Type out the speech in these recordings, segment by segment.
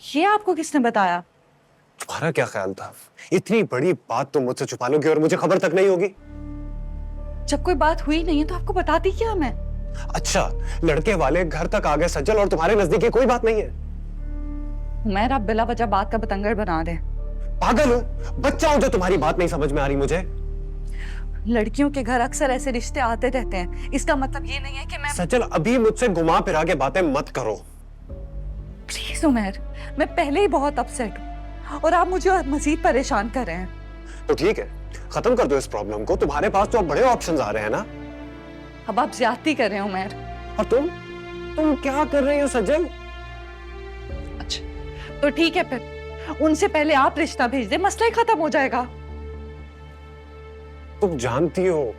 ये आपको किसने बताया? तुम्हारा क्या ख्याल था? इतनी बड़ी बात तुम मुझसे छुपा लोगी और मुझे खबर तक नहीं होगी? जब कोई बात हुई नहीं है तो आपको बताती क्या मैं? अच्छा, लड़के वाले घर तक आ गए सज्जल और तुम्हारे नजदीक ये कोई बात नहीं है? उमैर, आप बिला वजह बात का बतंगड़ बना रहे हैं। पागल हो? बच्चा हूं जो तुम्हारी बात नहीं समझ में आ रही मुझे? लड़कियों के घर अक्सर ऐसे रिश्ते आते रहते हैं, इसका मतलब ये नहीं है कि मैं। सज्जल, अभी मुझसे घुमा फिरा के बातें मत करो। प्लीज उमैर, मैं पहले ही बहुत अपसेट हूँ और आप मुझे मजीद परेशान कर रहे हैं। तो ठीक है, खत्म कर दो इस प्रॉब्लम को। तुम्हारे पास तो अब बड़े ऑप्शंस आ रहे हैं ना। अब आप ज्यादती कर रहे हो उमैर। और तुम क्या कर रही हो सज्जल? अच्छा तो ठीक है, फिर उनसे पहले आप रिश्ता भेज दे, मसला ही खत्म हो जाएगा। तुम जानती हो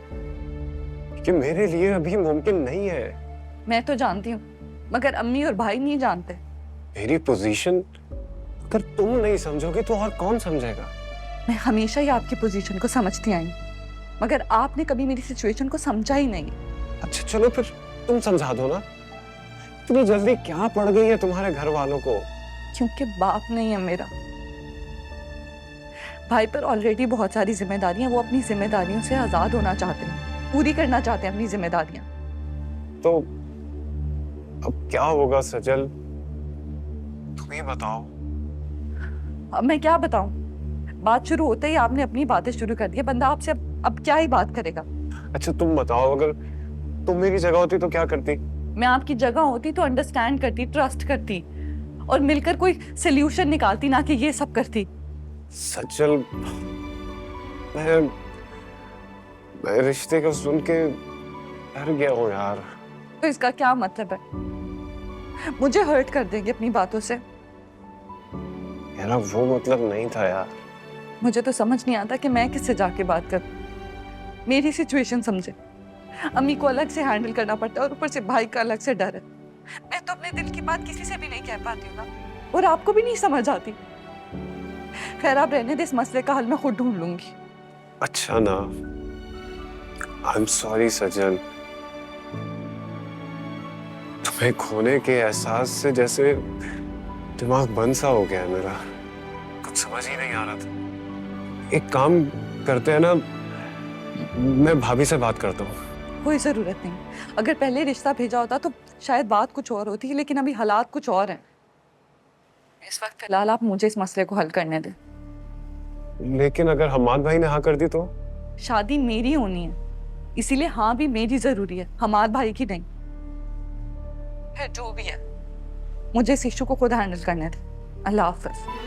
कि मेरे लिए अभी मुमकिन नहीं है। मैं तो जानती हूँ, मगर अम्मी और भाई नहीं जानते। मेरी पोजीशन अगर तुम नहीं समझोगे तो और कौन समझेगा? मैं हमेशा ही आपकी पोजीशन को समझती आई हूँ, मगर आपने कभी मेरी सिचुएशन को समझा ही नहीं। अच्छा चलो फिर तुम समझा दो ना। इतनी जल्दी क्या पड़ गई है तुम्हारे घर वालों को? क्योंकि बाप नहीं है मेरा। भाई पर ऑलरेडी बहुत सारी जिम्मेदारियां, वो अपनी जिम्मेदारियों से आजाद होना चाहते हैं, पूरी करना चाहते हैं अपनी जिम्मेदारियां। तो अब क्या होगा सजल? तुम ही बताओ। अब मैं क्या बताऊं? बात शुरू होते ही आपने अपनी बातें शुरू कर दी। बंदा आपसे अब क्या ही बात करेगा? अच्छा तुम बताओ, अगर तुम मेरी जगह होती तो क्या करती? मैं आपकी जगह होती तो अंडरस्टैंड करती, ट्रस्ट करती और मिलकर कोई सोल्यूशन निकालती, ना कि ये सब करती। सजल, मैं रिश्ते को सुन के डर गया हूँ यार। तो इसका क्या मतलब है? मुझे हर्ट कर देंगे अपनी बातों से? मेरा वो मतलब नहीं था यार। मुझे तो समझ नहीं आता कि मैं किससे जाके बात करूं। मेरी सिचुएशन समझे। अम्मी को अलग से हैंडल करना पड़ता है और ऊपर से भाई का अलग से डर है। मैं तो अपने दिल की बात किसी से भी नहीं कह पाती हूँ ना, और आपको भी नहीं समझ आती। खैर आप रहने दे, इस मसले का हल मैं खुद ढूंढ लूंगी। अच्छा ना, आई एम सॉरी सजल। तुम्हें खोने के एहसास से जैसे दिमाग बंद सा हो गया है मेरा। कुछ समझ ही नहीं आ रहा था। एक काम करते हैं ना, मैं भाभी से बात करता हूँ। कोई जरूरत नहीं। अगर पहले रिश्ता भेजा होता तो शायद बात कुछ और होती, लेकिन अभी हालात कुछ और हैं। इस वक्त फिलहाल आप मुझे इस मसले को हल करने दें। लेकिन अगर हम्माद भाई ने हाँ कर दी तो? शादी मेरी होनी है, इसीलिए हाँ भी मेरी जरूरी है, हमाद भाई की नहीं। फिर जो भी है, मुझे इस इशू को खुद हैंडल करने दें। अल्लाह हाफिज।